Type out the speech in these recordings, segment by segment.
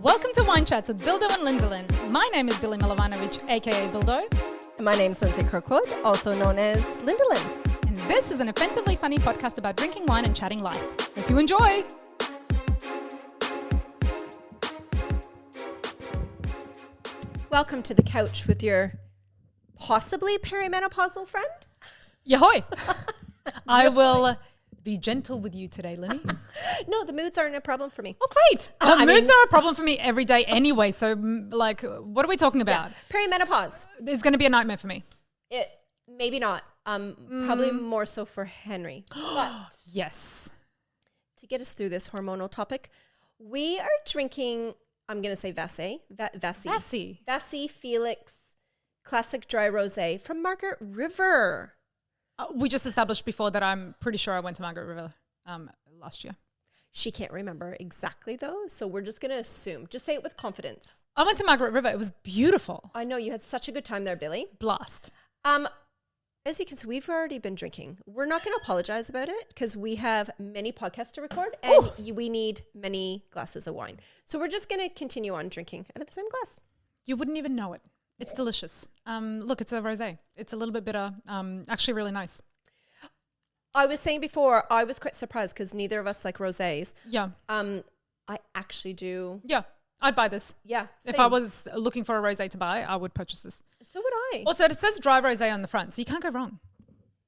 Welcome to Wine Chats with Bildo and Lyndsey. My name is Billy Milovanovic, aka Bildo. And my name is Lyndsey Kirkwood, also known as Lyndelyn. And this is an offensively funny podcast about drinking wine and chatting life. Hope you enjoy. Welcome to the couch with your possibly perimenopausal friend. Yahoy! I will be gentle with you today, Linny. No, the moods aren't a problem for me. Oh, great. Moods are a problem for me every day anyway. So, like, what are we talking about? Yeah. Perimenopause. It's going to be a nightmare for me. Maybe not. Probably more so for Henry. But yes. To get us through this hormonal topic, we are drinking, I'm going to say Vasse. Vasse Felix Classic Dry Rosé from Margaret River. We just established before that I'm pretty sure I went to Margaret River last year. She can't remember exactly though, so we're just going to assume. Just say it with confidence. I went to Margaret River. It was beautiful. I know, you had such a good time there, Billy. Blast. As you can see, we've already been drinking. We're not going to apologize about it because we have many podcasts to record and we need many glasses of wine. So we're just going to continue on drinking out of the same glass. You wouldn't even know it. It's delicious. Look, it's a rosé. It's a little bit bitter. Actually really nice. I was saying before, I was quite surprised because neither of us like rosés. Yeah. I actually do. Yeah. I'd buy this. Yeah. Same. If I was looking for a rosé to buy, I would purchase this. So would I. Also, it says dry rosé on the front, so you can't go wrong.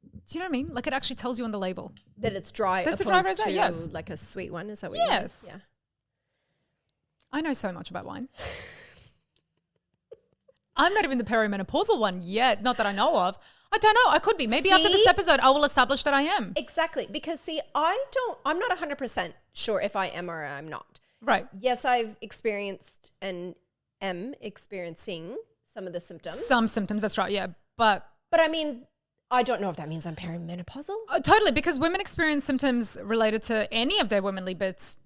Do you know what I mean? Like it actually tells you on the label. That it's dry. That's a dry rosé, to yes. Like a sweet one. Is that what yes. you mean? Yeah. I know so much about wine. I'm not even the perimenopausal one yet. Not that I know of. I don't know. I could be. Maybe after this episode, I will establish that I am. Exactly. Because see, I'm not 100% sure if I am or I'm not. Right. Yes, I've experienced and am experiencing some of the symptoms. Some symptoms, that's right, yeah. But I mean, I don't know if that means I'm perimenopausal. Totally, because women experience symptoms related to any of their womanly bits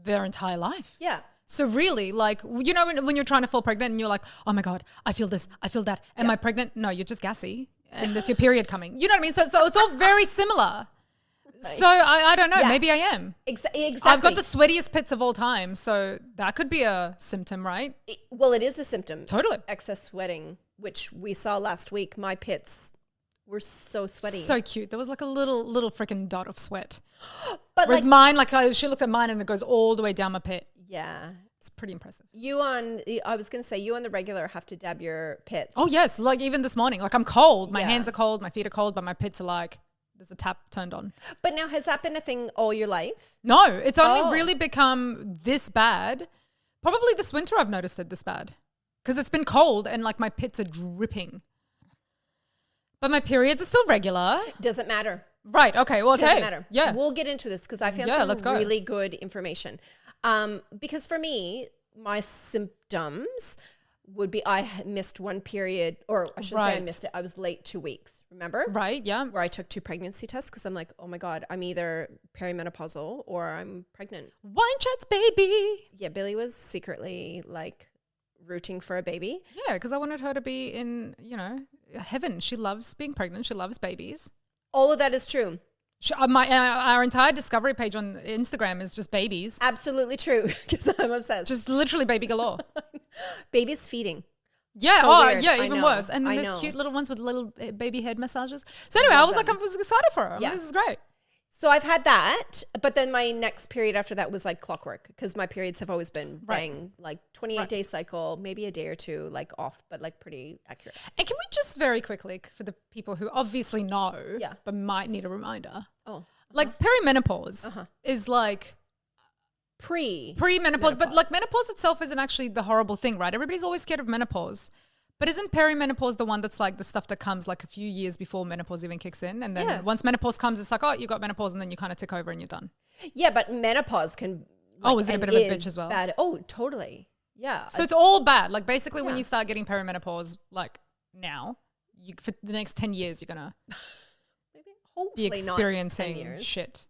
their entire life. Yeah. So really, like, you know, when you're trying to fall pregnant and you're like, oh my God, I feel this, I feel that. Am I pregnant? No, you're just gassy and it's your period coming. You know what I mean? So it's all very similar. So I don't know. Yeah. Maybe I am. Exactly. I've got the sweatiest pits of all time. So that could be a symptom, right? It is a symptom. Totally. Excess sweating, which we saw last week. My pits were so sweaty. So cute. There was like a little freaking dot of sweat. But whereas mine, she looked at mine and it goes all the way down my pit. Yeah. It's pretty impressive. I was going to say, you on the regular have to dab your pits. Oh, yes. Like even this morning. Like I'm cold. My hands are cold. My feet are cold. But my pits are like, there's a tap turned on. But now, has that been a thing all your life? No. It's only really become this bad. Probably this winter I've noticed it this bad. Because it's been cold and like my pits are dripping. But my periods are still regular. Doesn't matter. Right. Okay. Well, okay. Doesn't matter. Yeah. We'll get into this because I found some really good information. Because for me, my symptoms would be I missed one period, or I shouldn't say I missed it. I was late 2 weeks, remember? Right, yeah. Where I took 2 pregnancy tests because I'm like, oh my God, I'm either perimenopausal or I'm pregnant. Wine chats, baby. Yeah, Billy was secretly like rooting for a baby. Yeah, because I wanted her to be in, heaven. She loves being pregnant. She loves babies. All of that is true. Our entire discovery page on Instagram is just babies. Absolutely true, because I'm obsessed. Just literally baby galore. Babies feeding. Yeah, so weird. yeah, even worse. And then there's cute little ones with little baby head massages. So anyway, I was excited for her. Yeah. This is great. So I've had that, but then my next period after that was like clockwork because my periods have always been bang, like 28-day cycle, maybe a day or two like off, but like pretty accurate. And can we just very quickly, for the people who obviously know, but might need a reminder, like perimenopause is like pre-menopause, but like menopause itself isn't actually the horrible thing, right? Everybody's always scared of menopause. But isn't perimenopause the one that's like the stuff that comes like a few years before menopause even kicks in? And then once menopause comes, it's like, oh, you got menopause and then you kind of tick over and you're done. Yeah, but menopause can... is it a bit of a bitch as well? Bad. Oh, totally. Yeah. So it's all bad. Like basically when you start getting perimenopause, like now, for the next 10 years, you're going to be experiencing shit.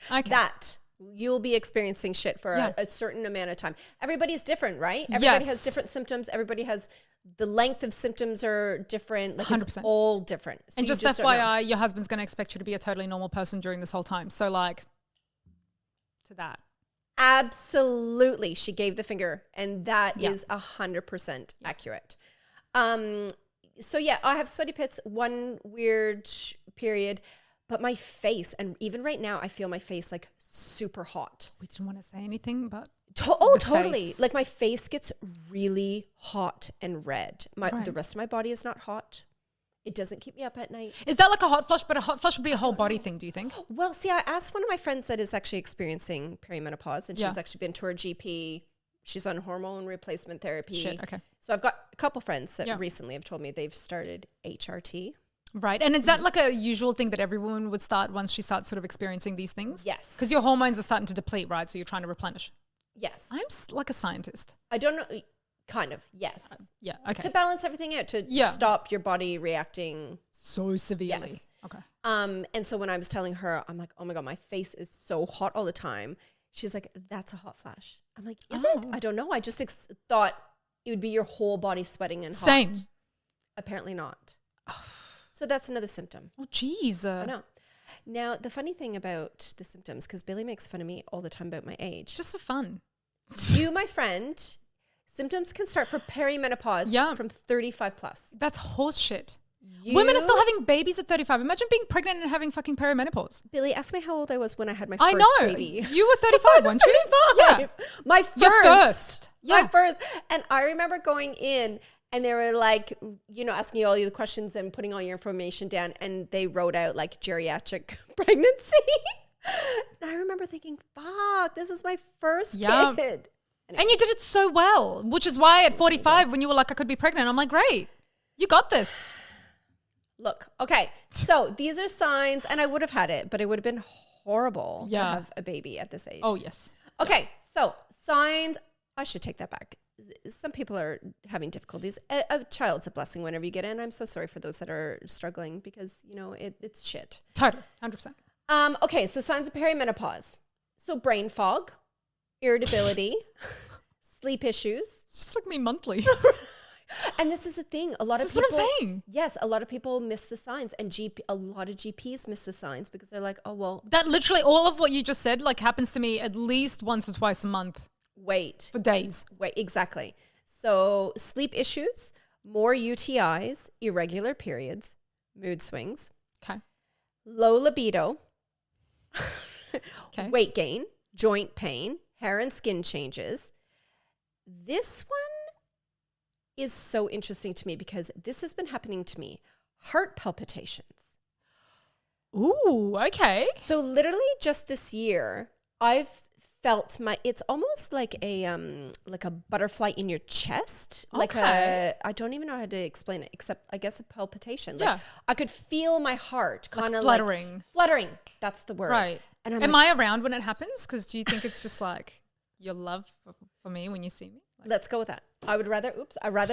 Okay. That... You'll be experiencing shit for a certain amount of time. Everybody's different, right? Everybody has different symptoms. Everybody has the length of symptoms are different. Like 100%. It's all different. So and just FYI, your husband's going to expect you to be a totally normal person during this whole time. So like to that. Absolutely. She gave the finger, and that is 100% accurate. So yeah, I have sweaty pits, one weird period, but my face, and even right now, I feel my face like super hot. We didn't want to say anything, but totally. Face. Like my face gets really hot and red. The rest of my body is not hot. It doesn't keep me up at night. Is that like a hot flush? But a hot flush would be a whole body thing, do you think? Well, see, I asked one of my friends that is actually experiencing perimenopause, and she's actually been to her GP. She's on hormone replacement therapy. Shit, okay. So I've got a couple friends that recently have told me they've started HRT. Right. And is that like a usual thing that every woman would start once she starts sort of experiencing these things? Yes. Because your hormones are starting to deplete, right? So you're trying to replenish. Yes. I'm like a scientist. I don't know. Kind of, yes. Yeah, okay. To balance everything out, to stop your body reacting so severely. Yes. Okay. And so when I was telling her, I'm like, oh my God, my face is so hot all the time. She's like, that's a hot flash. I'm like, is it? I don't know. I just thought it would be your whole body sweating and hot. Same. Apparently not. So that's another symptom. Oh, geez. I know. Now, the funny thing about the symptoms, because Billy makes fun of me all the time about my age. Just for fun. You, my friend... Symptoms can start for perimenopause from 35 plus. That's horse shit. Women are still having babies at 35. Imagine being pregnant and having fucking perimenopause. Billy, ask me how old I was when I had my first baby. You were 35, weren't you? 35. Yeah. My first. Your first. Yeah. My first. And I remember going in and they were like, asking you all your questions and putting all your information down. And they wrote out like geriatric pregnancy. And I remember thinking, fuck, this is my first kid. And you did it so well, which is why at 45, when you were like, I could be pregnant, I'm like, great, you got this. Look, okay, so these are signs, and I would have had it, but it would have been horrible to have a baby at this age. Oh, yes. Okay, so signs, I should take that back. Some people are having difficulties. A child's a blessing whenever you get in. I'm so sorry for those that are struggling because, it's shit. Totally, 100%. Okay, so signs of perimenopause. So brain fog. Irritability, sleep issues. It's just like me monthly. And this is the thing. A lot of people. This is what I'm saying. Yes, a lot of people miss the signs, and a lot of GPs miss the signs because they're like, oh well. That literally all of what you just said like happens to me at least once or twice a month. Wait. For days. Wait, exactly. So sleep issues, more UTIs, irregular periods, mood swings. Okay. Low libido. Okay. Weight gain, joint pain. Hair and skin changes. This one is so interesting to me because this has been happening to me. Heart palpitations. Ooh, okay. So literally just this year, I've felt it's almost like a butterfly in your chest. Okay. I don't even know how to explain it except I guess a palpitation. Like I could feel my heart kind of fluttering. Fluttering. That's the word. Right. And Am I around when it happens? Because do you think it's just like your love for me when you see me? Like, let's go with that. I'd rather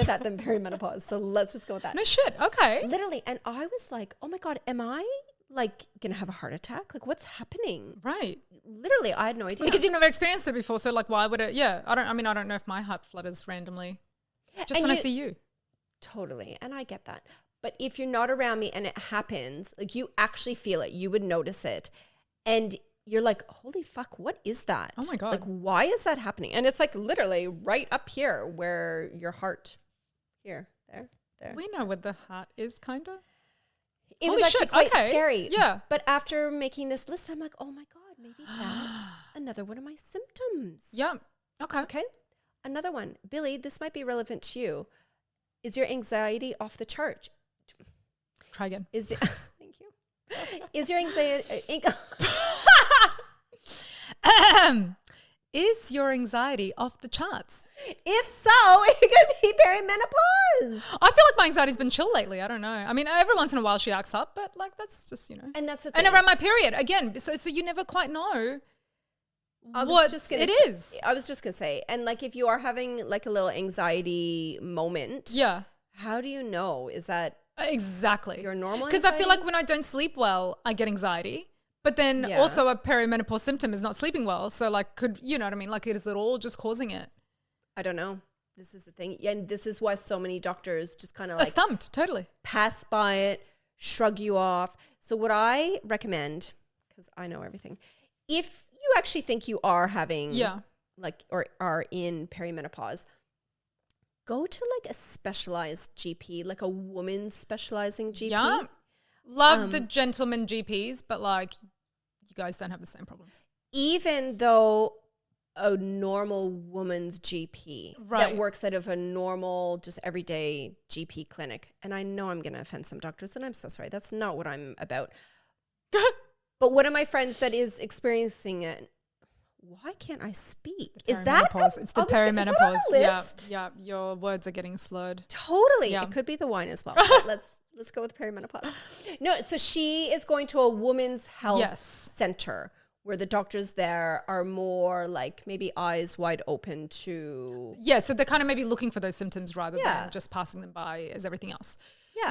that than perimenopause. So let's just go with that. No shit. Okay. Literally. And I was like, oh my God, am I like going to have a heart attack? Like what's happening? Right. Literally, I had no idea. Because you've never experienced it before. So like, why would it? Yeah. I don't know if my heart flutters randomly. Just when I see you. Totally. And I get that. But if you're not around me and it happens, like you actually feel it, you would notice it. And you're like, holy fuck, what is that? Oh my God. Like, why is that happening? And it's like literally right up here where your heart, there. We know where the heart is, kind of. It was actually quite scary. Yeah. But after making this list, I'm like, oh my God, maybe that's another one of my symptoms. Yeah. Okay. Another one. Billy, this might be relevant to you. Is your anxiety off the chart? Try again. Thank you. Is your anxiety... Is your anxiety off the charts? If so, it could be perimenopause. I feel like my anxiety's been chill lately. I don't know. I mean, every once in a while she acts up, but like that's just, And that's the thing. And around my period, again, so you never quite know what it is. I was just going to say, and like if you are having like a little anxiety moment, how do you know? Is that exactly your normal anxiety? Because I feel like when I don't sleep well, I get anxiety. But then also a perimenopause symptom is not sleeping well. So like you know what I mean? Like is it all just causing it? I don't know. This is the thing. And this is why so many doctors just kind of like stumped, totally. Pass by it, shrug you off. So what I recommend, because I know everything, if you you actually think you are having like or are in perimenopause, go to like a specialized GP, like a woman specializing GP. Yeah. Love the gentleman GPs, but like you guys don't have the same problems. Even though a normal woman's GP that works out of a normal, just everyday GP clinic. And I know I'm going to offend some doctors, and I'm so sorry. That's not what I'm about. But one of my friends that is experiencing it, why can't I speak? Is that it's the perimenopause? Yeah, your words are getting slurred. Totally. It could be the wine as well. Let's go with perimenopause. No, so she is going to a women's health center where the doctors there are more like maybe eyes wide open to... Yeah, so they're kind of maybe looking for those symptoms rather than just passing them by as everything else.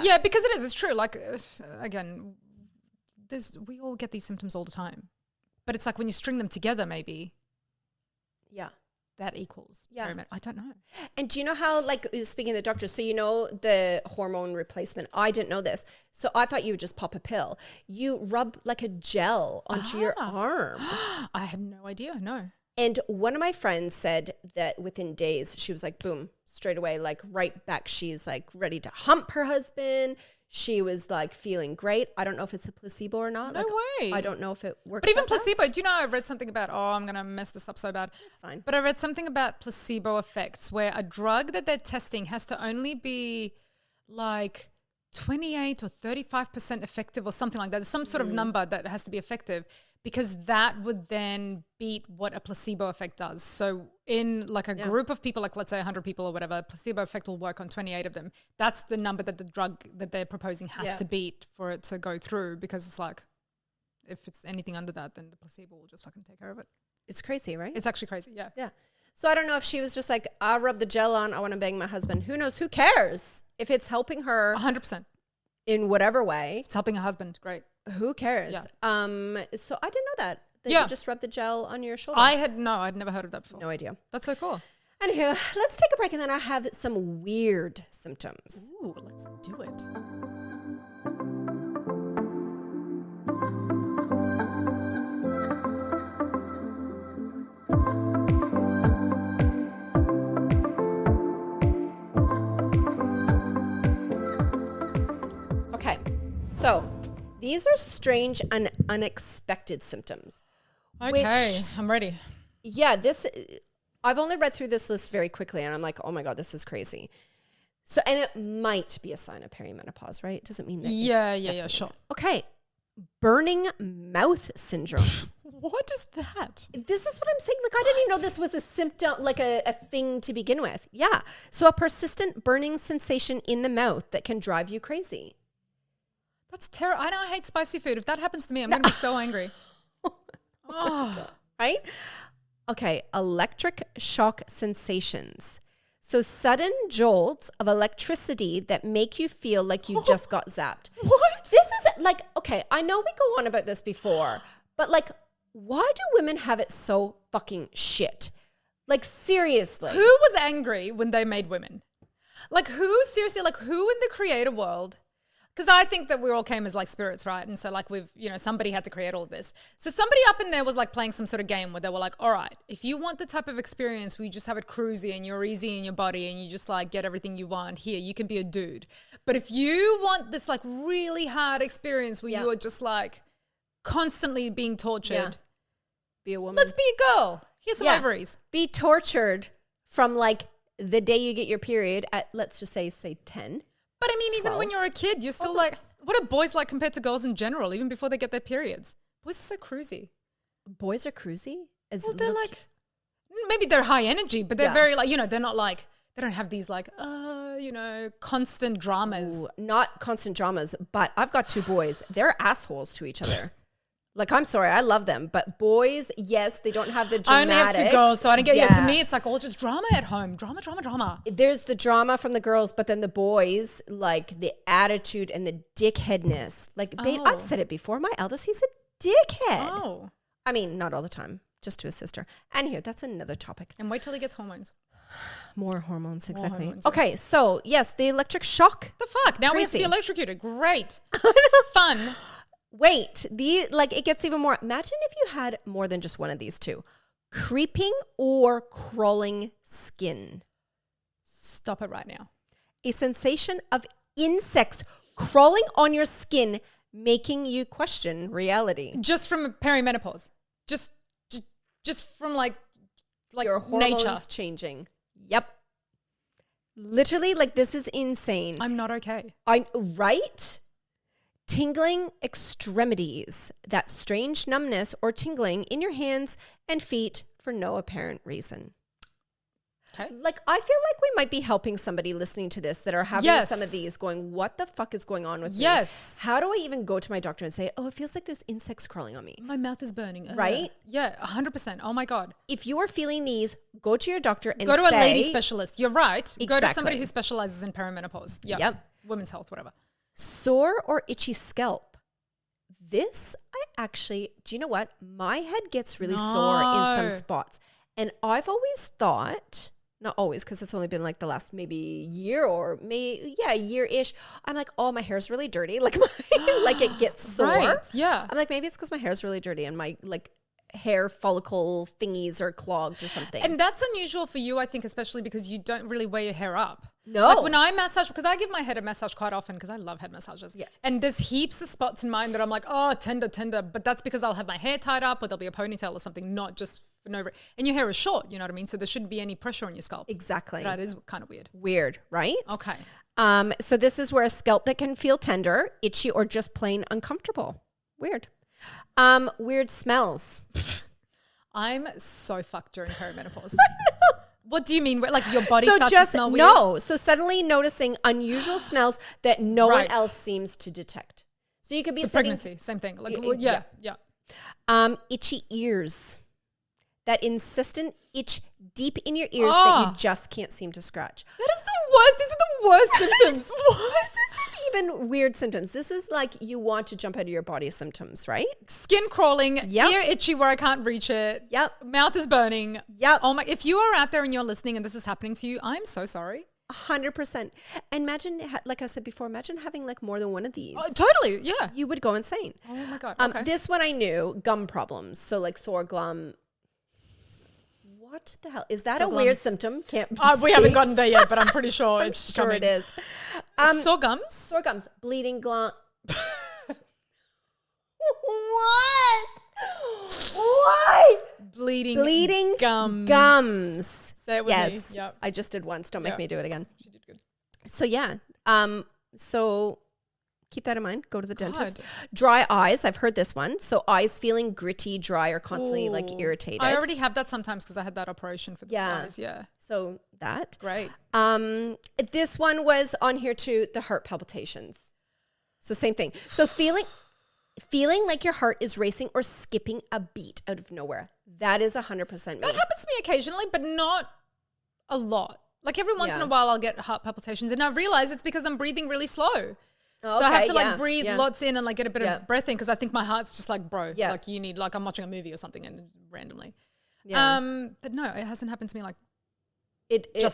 Yeah, because it's true. Like, again, we all get these symptoms all the time. But it's like when you string them together maybe... Yeah. That equals perimenopause. I don't know. And do you know how, like, speaking of the doctor, so you know the hormone replacement, I didn't know this. So I thought you would just pop a pill. You rub like a gel onto your arm. I had no idea, no. And one of my friends said that within days, she was like, boom, straight away, like right back. She's like ready to hump her husband. She was like feeling great. I don't know if it's a placebo or not. No way. I don't know if it works. But even placebo, do you know, I read something about, I'm going to mess this up so bad. It's fine. But I read something about placebo effects where a drug that they're testing has to only be like 28 or 35% effective or something like that. There's some sort of number that has to be effective because that would then beat what a placebo effect does. So in like a group of people, like let's say 100 people or whatever, placebo effect will work on 28 of them. That's the number that the drug that they're proposing has to beat for it to go through, because it's like, if it's anything under that, then the placebo will just fucking take care of it. It's crazy, right? It's actually crazy, yeah. Yeah. So I don't know if she was just like, I rub the gel on, I want to bang my husband. Who knows? Who cares? If it's helping her 100%. In whatever way. It's helping her husband, great. Who cares? Yeah. So I didn't know that you just rub the gel on your shoulder. I'd never heard of that before. No idea. That's so cool. Anywho, let's take a break and then I have some weird symptoms. Ooh, let's do it. Okay, so these are strange and unexpected symptoms. Okay, I'm ready. Yeah, I've only read through this list very quickly and I'm like, oh my God, this is crazy. So, and it might be a sign of perimenopause, right? It doesn't mean that. Yeah, sure. Okay, burning mouth syndrome. What is that? This is what I'm saying. Like, I didn't even know this was a symptom, like a thing to begin with. Yeah. So a persistent burning sensation in the mouth that can drive you crazy. That's terrible. I know I hate spicy food. If that happens to me, I'm going to be so angry. Right? Okay. Electric shock sensations. So sudden jolts of electricity that make you feel like you just got zapped. What? This is like, okay, I know we go on about this before, but like, why do women have it so fucking shit? Like, seriously. Who was angry when they made women? Like, who in the creator world? Because I think that we all came as like spirits, right? And so like somebody had to create all of this. So somebody up in there was like playing some sort of game where they were like, all right, if you want the type of experience where you just have it cruisy and you're easy in your body and you just like get everything you want, here, you can be a dude. But if you want this like really hard experience where you are just like constantly being tortured, be a woman. Let's be a girl. Here's some ovaries. Be tortured from like the day you get your period at, let's just say 10. But I mean, 12. Even when you're a kid, you're still like, what are boys like compared to girls in general, even before they get their periods? Boys are so cruisy. Boys are cruisy? Well, they're like, maybe they're high energy, but they're very like, they're not like, they don't have these like, constant dramas. Ooh, not constant dramas, but I've got 2 boys. They're assholes to each other. Like, I'm sorry, I love them, but boys, yes, they don't have the dramatic. I only have 2 girls, so I don't get to me, it's like all just drama at home. Drama. There's the drama from the girls, but then the boys, like the attitude and the dickheadness. Like, babe, I've said it before. My eldest, he's a dickhead. Oh. I mean, not all the time, just to his sister. Anywho, that's another topic. And wait till he gets hormones. More hormones, exactly. Hormones, okay, so yes, the electric shock. The fuck? Now we have to be electrocuted. Great. Fun. Wait, it gets even more. Imagine if you had more than just one of these two. Creeping or crawling skin. Stop it right now. A sensation of insects crawling on your skin, making you question reality. Just from perimenopause. Just from like your hormones nature changing. Yep. Literally, like, this is insane. I'm not okay. Right? Tingling extremities, that strange numbness or tingling in your hands and feet for no apparent reason. Okay. Like, I feel like we might be helping somebody listening to this that are having some of these going, what the fuck is going on with me? Yes. How do I even go to my doctor and say, oh, it feels like there's insects crawling on me? My mouth is burning. Right? Yeah, 100%. Oh my God. If you are feeling these, go to your doctor and go to a lady specialist. You're right. Exactly. Go to somebody who specializes in perimenopause. Yep. Women's health, whatever. Sore or itchy scalp. This, do you know what? My head gets really sore in some spots. And I've always thought, not always, because it's only been like the last maybe year or a year-ish. I'm like, oh, my hair's really dirty. Like, like it gets sore. Right, yeah. I'm like, maybe it's because my hair's really dirty and my like hair follicle thingies are clogged or something. And that's unusual for you, I think, especially because you don't really wear your hair up. No. Like when I massage, because I give my head a massage quite often because I love head massages. Yeah. And there's heaps of spots in mine that I'm like, oh, tender. But that's because I'll have my hair tied up or there'll be a ponytail or something, not just for no reason. And your hair is short, you know what I mean? So there shouldn't be any pressure on your scalp. Exactly. So that is kind of weird. Weird, right? Okay. So this is where a scalp that can feel tender, itchy, or just plain uncomfortable. Weird. Weird smells. I'm so fucked during perimenopause. What do you mean? Like your body starts to smell weird? No. So suddenly noticing unusual smells that no one else seems to detect. So you could be pregnancy, same thing. Like yeah. Itchy ears. That insistent itch deep in your ears that you just can't seem to scratch. That is the worst. These are the worst symptoms. What? This isn't even weird symptoms. This is like you want to jump out of your body symptoms, right? Skin crawling, ear itchy where I can't reach it. Yep. Mouth is burning. Yep. Oh my! If you are out there and you're listening and this is happening to you, I'm so sorry. 100%. And imagine, like I said before, imagine having like more than one of these. Totally, yeah. You would go insane. Oh my God. Okay. This one I knew, gum problems. So like sore gum. What the hell? Is that a weird symptom? We haven't gotten there yet, but I'm pretty sure it's sure coming. It is. Sore gums? Sore gums. Bleeding gum. What? Why? Bleeding gums. Gums. Say it with me. Yep. I just did once. Don't make me do it again. She did good. So yeah. So keep that in mind. Go to the dentist. Dry eyes. I've heard this one. So eyes feeling gritty, dry, or constantly like irritated. I already have that sometimes because I had that operation for the eyes. Yeah. So that. Great. This one was on here too. The heart palpitations. So same thing. So feeling like your heart is racing or skipping a beat out of nowhere. That is 100% me. That happens to me occasionally, but not a lot. Like every once in a while I'll get heart palpitations and I realize it's because I'm breathing really slow. So I have to like breathe lots in and like get a bit of breath in because I think my heart's just like, bro, like you need, like I'm watching a movie or something and randomly. Yeah. But no, it hasn't happened to me like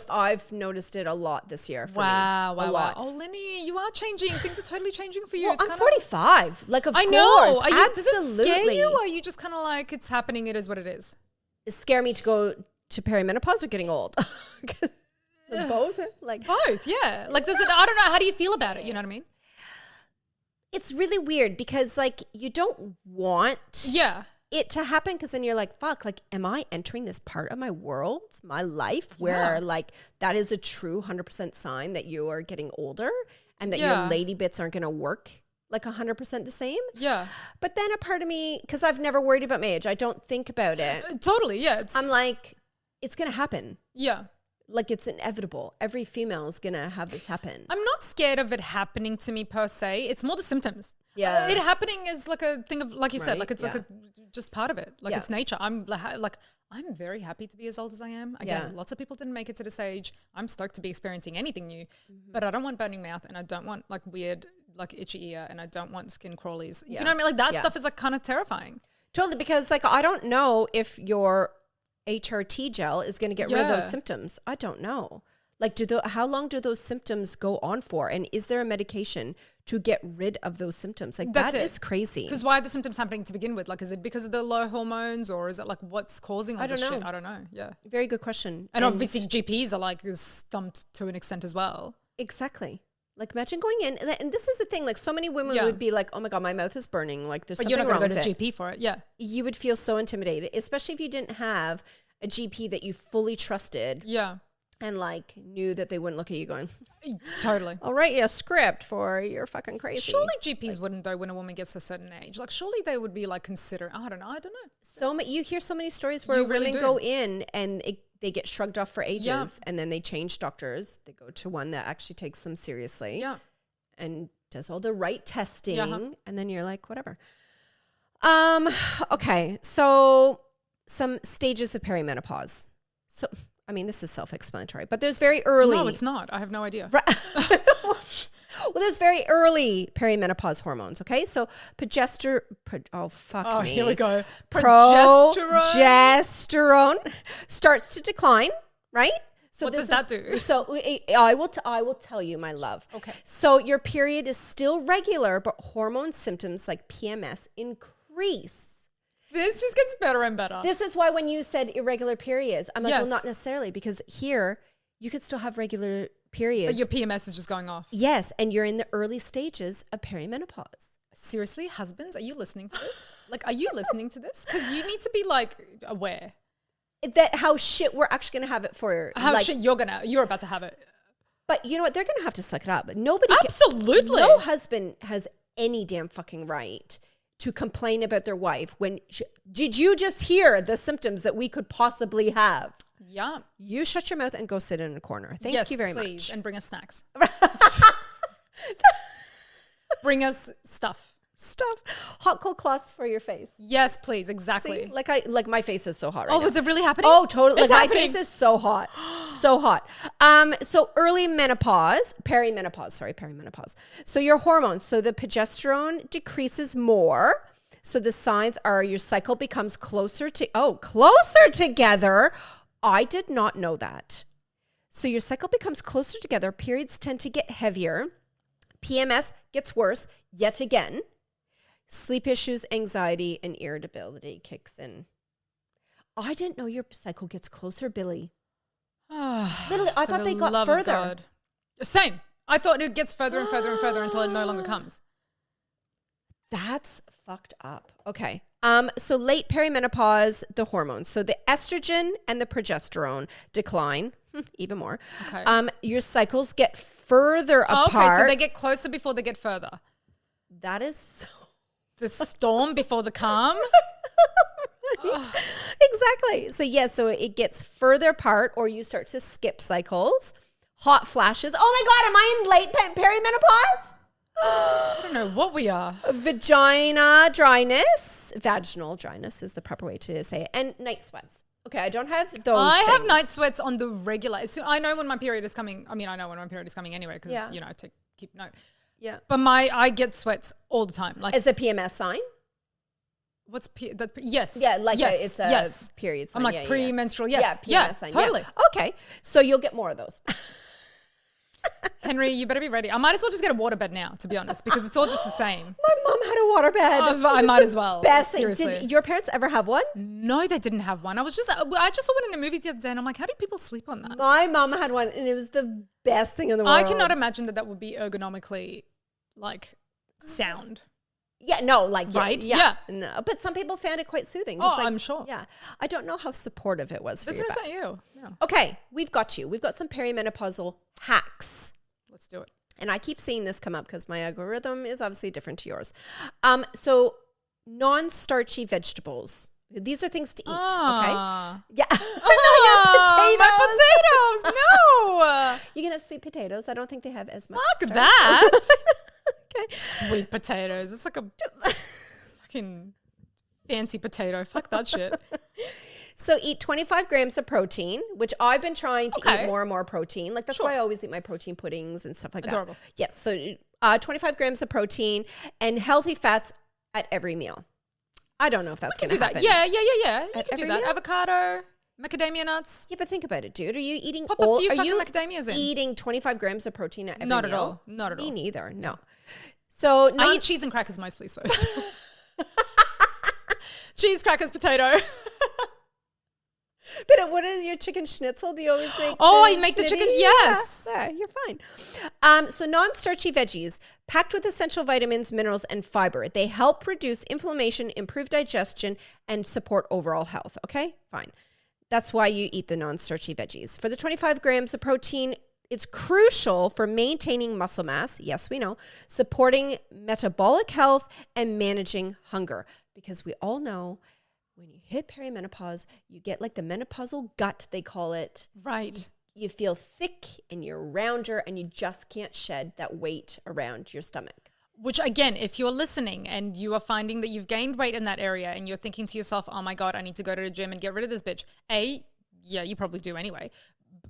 I've noticed it a lot this year for me. Wow. A lot. Oh, Lynny, you are changing. Things are totally changing for you. Well, I'm 45. Like, of course. Know. Absolutely. Does it scare you or are you just kind of like, it's happening, it is what it is? It scare me to go to perimenopause or getting old? Both? Like both, yeah. Like, does it, I don't know. How do you feel about it? You know what I mean? It's really weird because like you don't want it to happen because then you're like, fuck, like, am I entering this part of my world, my life where like that is a true 100% sign that you are getting older and that your lady bits aren't going to work like 100% the same? Yeah. But then a part of me, because I've never worried about my age, I don't think about it. Totally, yeah. I'm like, it's going to happen. Yeah. Like it's inevitable. Every female is going to have this happen. I'm not scared of it happening to me per se. It's more the symptoms. Yeah. It happening is like a thing of, like you said, like it's like a just part of it. Like it's nature. I'm very happy to be as old as I am. Again, lots of people didn't make it to this age. I'm stoked to be experiencing anything new, but I don't want burning mouth and I don't want like weird, like itchy ear and I don't want skin crawlies. Do you know what I mean? Like that stuff is like kind of terrifying. Totally. Because like, I don't know if your HRT gel is going to get rid of those symptoms. I don't know. Like, how long do those symptoms go on for? And is there a medication to get rid of those symptoms? Like, that is crazy. Because why are the symptoms happening to begin with? Like, is it because of the low hormones, or is it like what's causing all this shit? I don't know. Yeah. Very good question. And obviously GPs are like stumped to an extent as well. Exactly. Like, imagine going in, and this is the thing, like, so many women would be like, oh my God, my mouth is burning. Like, there's something wrong with it. But you're not going to go to GP for it. Yeah. You would feel so intimidated, especially if you didn't have a GP that you fully trusted. Yeah. And like knew that they wouldn't look at you going, totally. I'll write you a script for you're fucking crazy. Surely GPs wouldn't though when a woman gets to a certain age. Like surely they would be like considering, I don't know. So you hear so many stories where women go in and they get shrugged off for ages and then they change doctors. They go to one that actually takes them seriously and does all the right testing. And then you're like, whatever. Okay. So some stages of perimenopause. So, I mean, this is self-explanatory, but there's very early. No, it's not. I have no idea. Well, there's very early perimenopause hormones, okay? So progesterone. Here we go. Progesterone starts to decline, right? So what does that do? So I will tell you, my love. Okay. So your period is still regular, but hormone symptoms like PMS increase. This just gets better and better. This is why when you said irregular periods, I'm like, well, not necessarily, because here you could still have regular periods. But your PMS is just going off. Yes, and you're in the early stages of perimenopause. Seriously, husbands, are you listening to this? Like, are you listening to this? Because you need to be like aware. That how shit we're actually going to have it for. How shit you're about to have it. But you know what? They're going to have to suck it up. Nobody. Absolutely. No husband has any damn fucking right to complain about their wife when did you just hear the symptoms that we could possibly have? Yeah. You shut your mouth and go sit in a corner. Thank you very much. And bring us snacks. Bring us stuff. Hot cold cloths for your face. Yes, please. Exactly. See? Like my face is so hot right now. Oh, is it really happening? Oh, totally. Like my face is so hot. So hot. So early menopause, perimenopause. So your hormones, so the progesterone decreases more. So the signs are your cycle becomes closer together. I did not know that. So your cycle becomes closer together. Periods tend to get heavier. PMS gets worse yet again. Sleep issues, anxiety, and irritability kicks in. I didn't know your cycle gets closer, Billy. Literally, I thought they got further. Same. I thought it gets further and further and further until it no longer comes. That's fucked up. Okay. So late perimenopause, the hormones. So the estrogen and the progesterone decline even more. Okay. Your cycles get further apart. Okay, so they get closer before they get further. That is so... The storm before the calm? Exactly. So so it gets further apart or you start to skip cycles. Hot flashes. Oh my God, am I in late perimenopause? I don't know what we are. Vaginal dryness is the proper way to say it. And night sweats. Okay, I don't have those I things. have night sweats on the regular. So I know when my period is coming. I mean, I know when my period is coming anyway because, I keep note. Yeah. But I get sweats all the time. Like, is a PMS sign? What's yes. Yeah, like it's a period sign. I'm like premenstrual. Yeah. PMS sign. Totally. Yeah. Okay. So you'll get more of those. Henry, you better be ready. I might as well just get a waterbed now, to be honest, because it's all just the same. My mom had a waterbed. I might as well. Best seriously. Did your parents ever have one? No, they didn't have one. I just saw one in a movie the other day, and I'm like, how do people sleep on that? My mom had one, and it was the best thing in the world. I cannot imagine that would be ergonomically, like, sound. Yeah, no, like, right? Yeah. No, but some people found it quite soothing. Oh, I'm sure. Yeah. I don't know how supportive it was for you. This was not you. Yeah. Okay, we've got you. We've got some perimenopausal hacks. Let's do it. And I keep seeing this come up because my algorithm is obviously different to yours. So non-starchy vegetables. These are things to eat, okay? Yeah. My potatoes. No. You can have sweet potatoes. I don't think they have as much Fuck starch. that. Okay. Sweet potatoes. It's like a fucking fancy potato. Fuck that shit. So eat 25 grams of protein, which I've been trying to eat more and more protein. Like that's why I always eat my protein puddings and stuff like Adorable. that. Yes. So 25 grams of protein and healthy fats at every meal. I don't know if that's going to happen. Yeah. You can do that. Meal? Avocado. Macadamia nuts. Yeah, but think about it, dude. Are you eating Pop a few fucking macadamias in. Eating 25 grams of protein at every Not meal? at all. Not at all. Me neither. No. So I eat cheese and crackers mostly. So cheese, crackers, potato. But what is your chicken schnitzel? Do you always make? Oh, you make the chicken? Yes. Yeah, you're fine. So non-starchy veggies packed with essential vitamins, minerals, and fiber. They help reduce inflammation, improve digestion, and support overall health. Okay, fine. That's why you eat the non-starchy veggies. For the 25 grams of protein, it's crucial for maintaining muscle mass. Yes, we know. Supporting metabolic health and managing hunger. Because we all know when you hit perimenopause, you get like the menopausal gut, they call it. Right. You feel thick and you're rounder and you just can't shed that weight around your stomach. Which again, if you're listening and you are finding that you've gained weight in that area and you're thinking to yourself, oh my God, I need to go to the gym and get rid of this bitch. Yeah, you probably do anyway.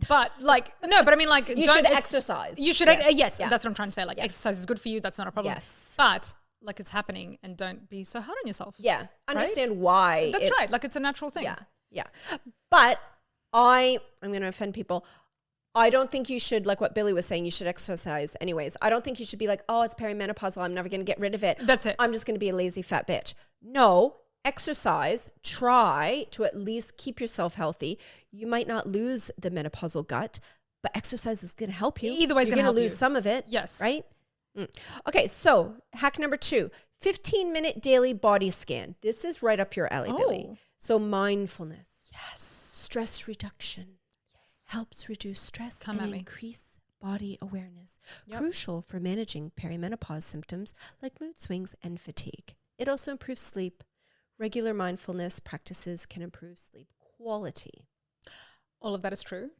But like, no, but I mean like. You should exercise. You should, yes, that's what I'm trying to say. Like exercise is good for you. That's not a problem. Yes. But like it's happening and don't be so hard on yourself. Yeah. Understand why. That's right. Like it's a natural thing. Yeah. But I'm going to offend people. I don't think you should, like what Billy was saying, you should exercise anyways. I don't think you should be like, oh, it's perimenopausal, I'm never going to get rid of it. That's it. I'm just going to be a lazy fat bitch. No, exercise. Try to at least keep yourself healthy. You might not lose the menopausal gut, but exercise is going to help you. Either way, it's going to lose some of it. Yes. Right? Okay, so hack number 2, 15-minute daily body scan. This is right up your alley, Billy. So mindfulness. Yes. Stress reduction. Helps reduce stress and increase body awareness. Yep. Crucial for managing perimenopause symptoms like mood swings and fatigue. It also improves sleep. Regular mindfulness practices can improve sleep quality. All of that is true.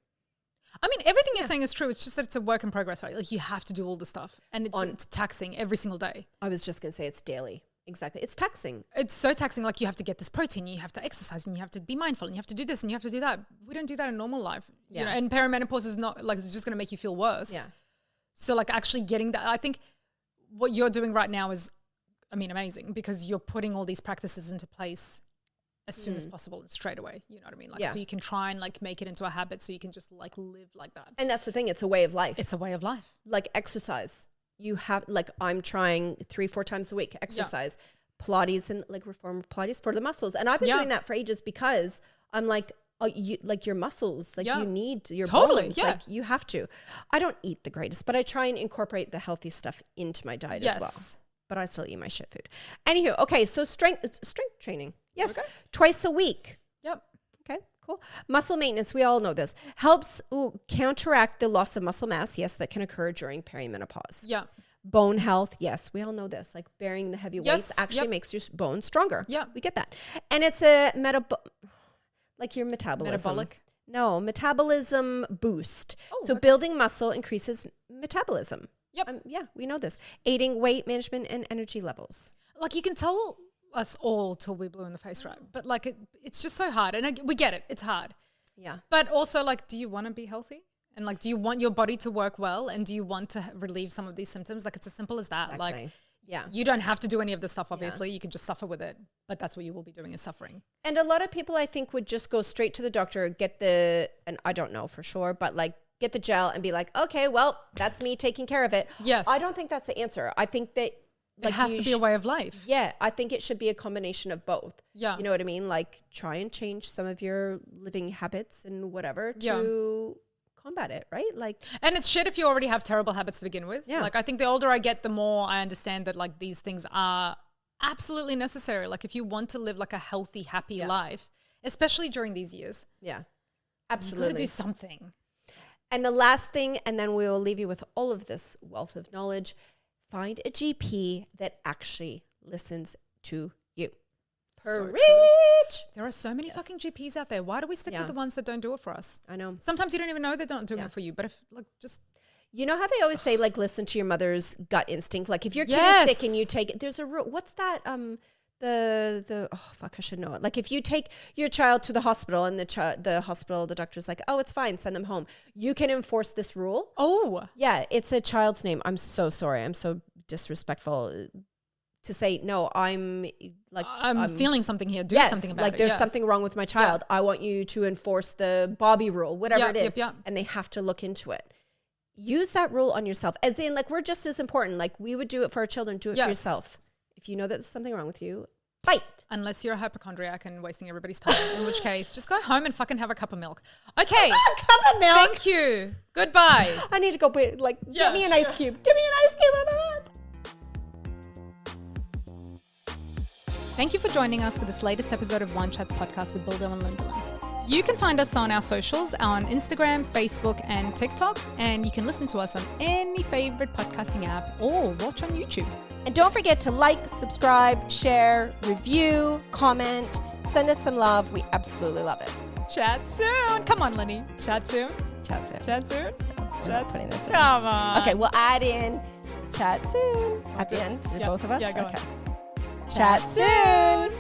I mean, everything you're saying is true. It's just that it's a work in progress, right? Like you have to do all the stuff and it's taxing every single day. I was just going to say it's daily. Exactly. It's taxing. It's so taxing. Like you have to get this protein, you have to exercise and you have to be mindful and you have to do this and you have to do that. We don't do that in normal life. Yeah. You know, and perimenopause is not like, it's just going to make you feel worse. Yeah. So like actually getting that, I think what you're doing right now is, I mean, amazing because you're putting all these practices into place as soon as possible and straight away. You know what I mean? Like, so you can try and like make it into a habit so you can just like live like that. And that's the thing. It's a way of life. It's a way of life. Like exercise. You have, like, I'm trying 3-4 times a week, exercise, Pilates and like reformer Pilates for the muscles. And I've been doing that for ages because I'm like, you, like your muscles, like you need your bones, like you have to. I don't eat the greatest, but I try and incorporate the healthy stuff into my diet as well. But I still eat my shit food. Anywho, okay, so strength training. Yes, twice a week. Yep. Okay, cool. Muscle maintenance, we all know this. Helps counteract the loss of muscle mass, yes, that can occur during perimenopause. Yeah. Bone health, yes, we all know this. Like bearing the heavy weights actually makes your bones stronger. Yeah. We get that. And it's a like your metabolism. Metabolic? No, metabolism boost. Oh, so building muscle increases metabolism. Yep. Yeah, we know this. Aiding weight management and energy levels. Like you can tell us all till we're blue in the face, right? But like it's just so hard. And we get it. It's hard. Yeah. But also like, do you want to be healthy? And like, do you want your body to work well? And do you want to relieve some of these symptoms? Like it's as simple as that. Exactly. Like, you don't have to do any of this stuff, obviously. You can just suffer with it. But that's what you will be doing is suffering. And a lot of people, I think, would just go straight to the doctor, get and I don't know for sure, but like get the gel and be like, okay, well, that's me taking care of it. Yes. I don't think that's the answer. I think that like it has to be a way of life. Yeah. I think it should be a combination of both. Yeah. You know what I mean? Like try and change some of your living habits and whatever to combat it, right? Like, and it's shit if you already have terrible habits to begin with. Yeah. Like I think the older I get, the more I understand that like these things are absolutely necessary. Like if you want to live like a healthy, happy life, especially during these years. Yeah. Absolutely. You gotta do something. And the last thing, and then we will leave you with all of this wealth of knowledge, find a GP that actually listens to you. Preach. There are so many fucking GPs out there. Why do we stick with the ones that don't do it for us? I know. Sometimes you don't even know they're not doing it for you. But if like just... You know how they always say like listen to your mother's gut instinct? Like if your kid is sick and you take it, there's a rule. What's that? Oh fuck, I should know it. Like if you take your child to the hospital and the hospital, the doctor's like, oh, it's fine, send them home. You can enforce this rule. Oh. Yeah, it's a child's name. I'm so sorry. I'm so disrespectful to say, no, I'm feeling something here. Do something about it. Like there's something wrong with my child. I want you to enforce the Bobby rule, whatever it is. And they have to look into it. Use that rule on yourself. As in, like, we're just as important. Like, we would do it for our children. Do it for yourself. If you know that there's something wrong with you, fight. Unless you're a hypochondriac and wasting everybody's time, in which case, just go home and fucking have a cup of milk. Okay. A cup of milk. Thank you. Goodbye. I need to go, get me an ice cube. Give me an ice cube. I'm hot. Thank you for joining us for this latest episode of Wine Chats podcast with Bildo and Lyndsey. You can find us on our socials on Instagram, Facebook, and TikTok. And you can listen to us on any favorite podcasting app or watch on YouTube. And don't forget to like, subscribe, share, review, comment, send us some love. We absolutely love it. Chat soon. Come on, Lenny. Chat soon. Chat soon. Chat soon. Chat putting this in. Come on. Okay, we'll add in chat soon at the end. Both of us? Yeah, go on. Chat soon.